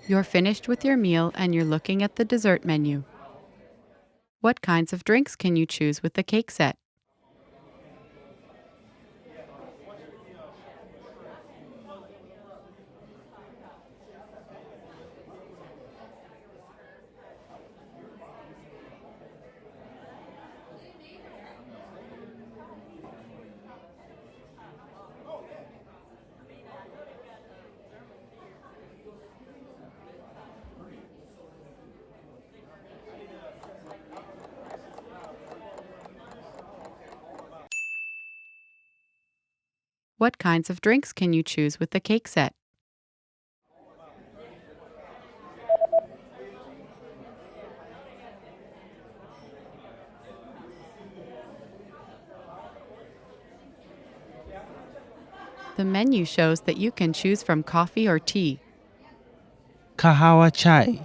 You're finished with your meal and you're looking at the dessert menu. What kinds of drinks can you choose with the cake set? What kinds of drinks can you choose with the cake set? The menu shows that you can choose from coffee or tea. Kahawa chai.